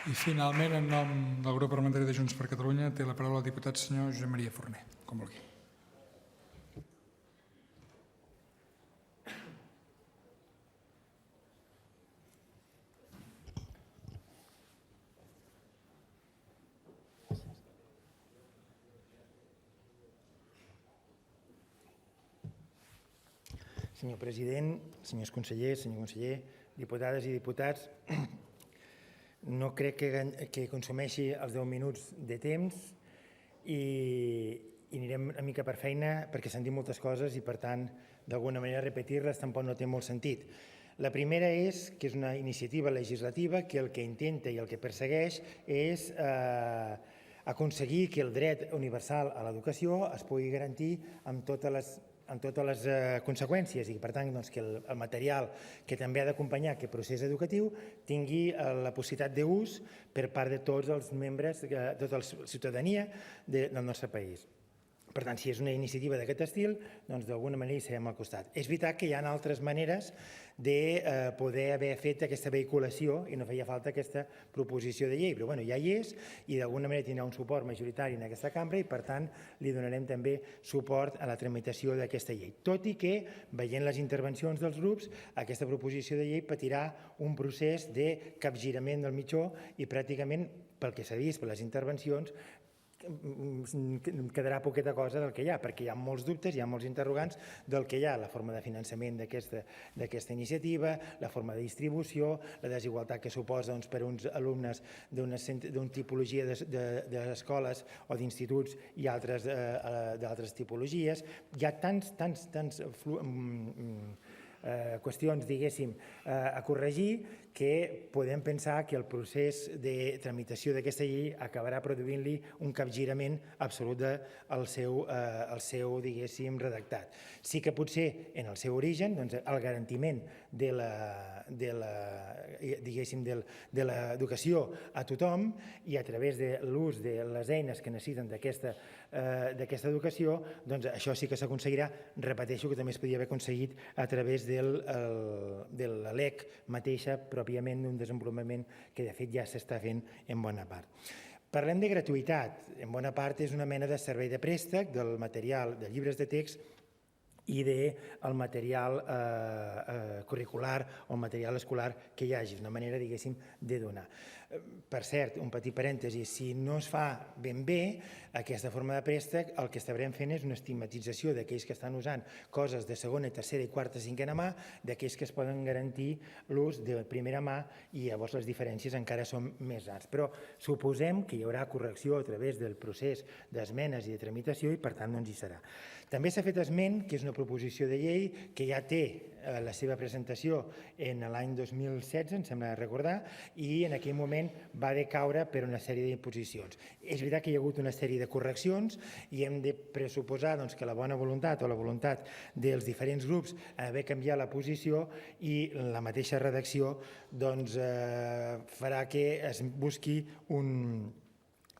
I finalment, en nom del grup parlamentari de Junts per Catalunya, té la paraula el diputat senyor Josep Maria Forner, com vulgui. Senyor president, senyors consellers, senyor conseller, diputades i diputats, no crec que consumeixi els 10 minuts de temps i anirem una mica per feina perquè s'han dit moltes coses i, per tant, d'alguna manera repetir-les tampoc no té molt sentit. La primera és que és una iniciativa legislativa que el que intenta i el que persegueix és aconseguir que el dret universal a l'educació es pugui garantir amb totes les conseqüències i, per tant, que el material que també ha d'acompanyar aquest procés educatiu tingui la possibilitat d'ús per part de tots els membres, de tota la ciutadania del nostre país. Per tant, si és una iniciativa d'aquest estil, doncs d'alguna manera hi serem al costat. És veritat que hi ha altres maneres de poder haver fet aquesta vehiculació i no feia falta aquesta proposició de llei, però ja hi és i d'alguna manera tindrà un suport majoritari en aquesta cambra i, per tant, li donarem també suport a la tramitació d'aquesta llei. Tot i que, veient les intervencions dels grups, aquesta proposició de llei patirà un procés de capgirament del mitjó i pràcticament, pel que s'ha vist per les intervencions, quedarà poqueta cosa del que hi ha, perquè hi ha molts dubtes, hi ha molts interrogants del que hi ha, la forma de finançament d'aquesta iniciativa, la forma de distribució, la desigualtat que suposa per a uns alumnes d'una tipologia d'escoles o d'instituts i altres d'altres tipologies. Hi ha tants qüestions, diguéssim, a corregir que podem pensar que el procés de tramitació d'aquesta llei acabarà produint-li un capgirament absolut al seu, diguéssim, redactat. Sí que potser en el seu origen el garantiment de l'educació a tothom i a través de l'ús de les eines que necessiten d'aquesta educació, això sí que s'aconseguirà, repeteixo que també es podria haver aconseguit a través de la LEC mateixa, pròpiament d'un desenvolupament que de fet ja s'està fent en bona part. Parlem de gratuïtat. En bona part és una mena de servei de préstec del material de llibres de text i del material curricular o material escolar que hi hagi, una manera, diguéssim, de donar. Per cert, un petit parèntesi, si no es fa ben bé aquesta forma de préstec, el que estarem fent és una estigmatització d'aquells que estan usant coses de segona, tercera, quarta, cinquena mà, d'aquells que es poden garantir l'ús de primera mà i llavors les diferències encara són més grans. Però suposem que hi haurà correcció a través del procés d'esmenes i de tramitació i per tant no hi serà. També s'ha fet esment que és una proposició de llei que ja té la seva presentació en l'any 2016, em sembla recordar, i en aquell moment va decaure per una sèrie d'imposicions. És veritat que hi ha hagut una sèrie de correccions i hem de pressuposar que la bona voluntat o la voluntat dels diferents grups en haver canviat la posició i la mateixa redacció farà que es busqui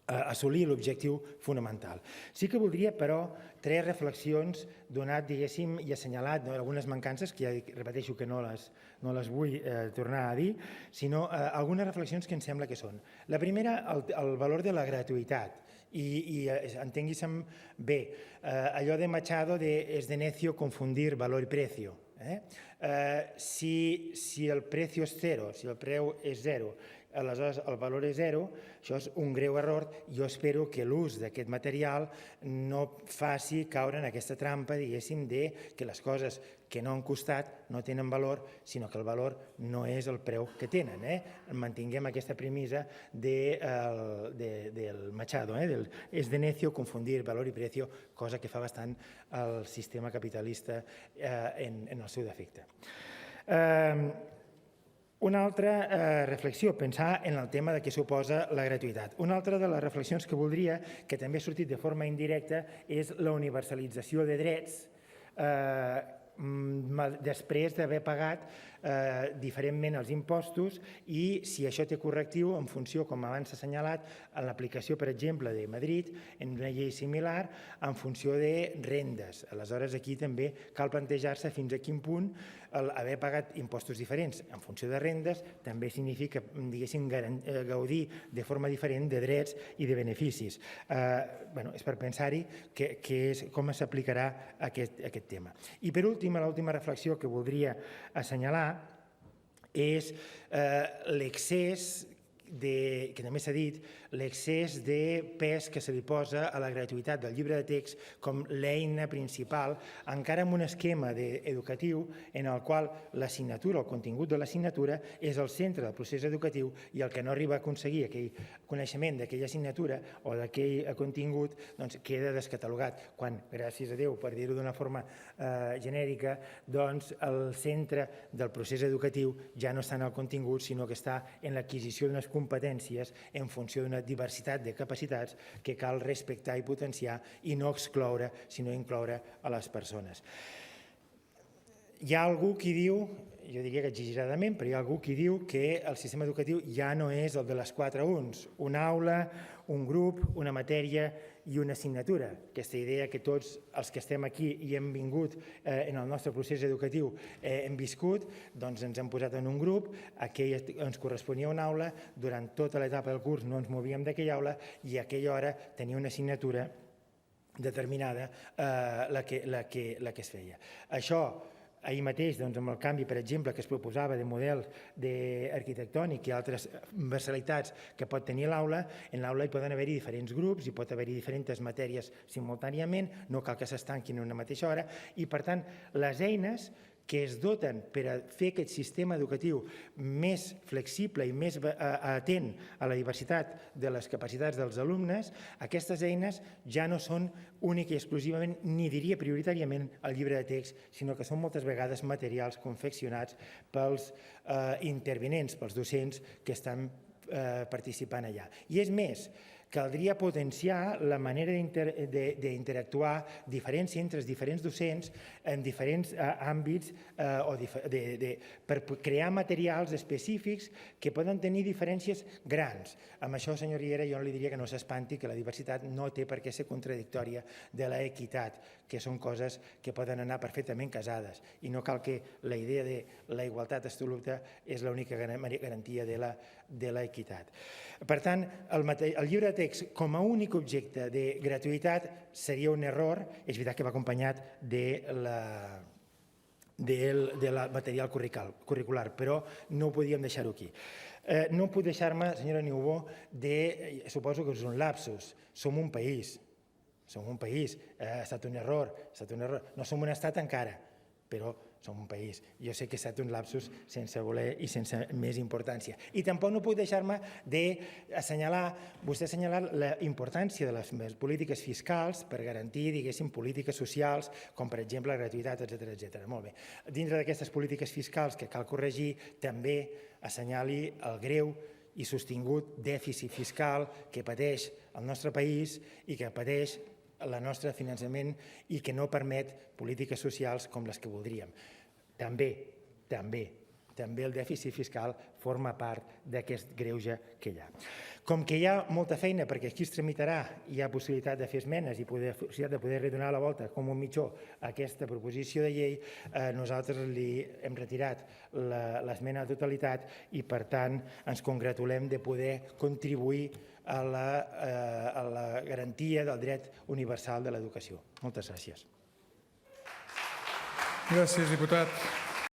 assolir l'objectiu fonamental. Sí que voldria, però, tres reflexions donat, diguéssim, i assenyalat algunes mancances, que ja repeteixo que no les vull tornar a dir, sinó algunes reflexions que em sembla que són. La primera, el valor de la gratuïtat. I entengui'm bé, allò de Machado és de necio confundir valor i precio. Si el precio és zero, si el preu és zero, aleshores el valor és zero, això és un greu error. Jo espero que l'ús d'aquest material no faci caure en aquesta trampa, diguéssim, que les coses que no han costat no tenen valor, sinó que el valor no és el preu que tenen. Mantinguem aquesta premissa del Machado, és de necio confundir valor i precio, cosa que fa bastant el sistema capitalista en el seu defecte. Una altra reflexió, pensar en el tema de què suposa la gratuïtat. Una altra de les reflexions que voldria, que també ha sortit de forma indirecta, és la universalització de drets després d'haver pagat diferentment els impostos i si això té correctiu en funció, com abans s'ha assenyalat, en l'aplicació, per exemple, de Madrid, en una llei similar, en funció de rendes. Aleshores, aquí també cal plantejar-se fins a quin punt haver pagat impostos diferents en funció de rendes també significa, diguéssim, gaudir de forma diferent de drets i de beneficis. És per pensar-hi com s'aplicarà aquest tema. I per últim, l'última reflexió que voldria assenyalar és l'excés que també s'ha dit, l'excés de pes que se li posa a la gratuïtat del llibre de text com l'eina principal, encara amb un esquema educatiu en el qual l'assignatura, el contingut de l'assignatura, és el centre del procés educatiu i el que no arriba a aconseguir aquell coneixement d'aquella assignatura o d'aquell contingut queda descatalogat, quan, gràcies a Déu, per dir-ho d'una forma genèrica, doncs el centre del procés educatiu ja no està en el contingut, sinó que està en l'adquisició d'unes competències en funció d'una diversitat de capacitats que cal respectar i potenciar i no excloure, sinó incloure a les persones. Hi ha algú qui diu, jo diria que exageradament, però hi ha algú qui diu que el sistema educatiu ja no és el de les 4 uns, una aula, un grup, una matèria i una assignatura. Aquesta idea que tots els que estem aquí i hem vingut en el nostre procés educatiu hem viscut, doncs ens hem posat en un grup, aquell ens corresponia una aula, durant tota l'etapa del curs no ens movíem d'aquella aula i a aquella hora tenia una assignatura determinada la que es feia. Això, ahir mateix, amb el canvi, per exemple, que es proposava de model arquitectònic i altres versalitats que pot tenir l'aula, en l'aula hi poden haver-hi diferents grups, hi pot haver-hi diferents matèries simultàniament, no cal que s'estanquin en una mateixa hora, i per tant les eines que es doten per a fer aquest sistema educatiu més flexible i més atent a la diversitat de les capacitats dels alumnes, aquestes eines ja no són únic i exclusivament, ni diria prioritàriament, el llibre de text, sinó que són moltes vegades materials confeccionats pels intervinents, pels docents que estan participant allà. I és més, caldria potenciar la manera d'interactuar, diferència entre els diferents docents en diferents àmbits per crear materials específics que poden tenir diferències grans. Amb això, senyor Riera, jo li diria que no s'espanti, que la diversitat no té per què ser contradictòria de l'equitat, que són coses que poden anar perfectament casades i no cal que la idea de la igualtat absoluta és l'única garantia de l'equitat. Per tant, el llibre de text com a únic objecte de gratuïtat seria un error, és veritat que va acompanyat del material curricular, però no ho podíem deixar-ho aquí. No puc deixar-me, senyora Niubó, suposo que és un lapsus, som un país, ha estat un error, no som un estat encara, però som un país. Jo sé que ha estat un lapsus sense voler i sense més importància. I tampoc no puc deixar-me d'assenyalar, vostè ha assenyalat la importància de les polítiques fiscals per garantir, diguéssim, polítiques socials, com per exemple la gratuïtat, etcètera. Molt bé. Dintre d'aquestes polítiques fiscals que cal corregir, també assenyali el greu i sostingut dèficit fiscal que pateix el nostre país i que pateix el nostre finançament i que no permet polítiques socials com les que voldríem. També el dèficit fiscal forma part d'aquest greuge que hi ha. Com que hi ha molta feina perquè aquí es tramitarà, hi ha possibilitat de fer esmenes i possibilitat de poder donar la volta com un mitjó a aquesta proposició de llei, nosaltres li hem retirat l'esmena a la totalitat i per tant ens congratulem de poder contribuir a la garantia del dret universal de l'educació. Moltes gràcies. Gràcies, diputat.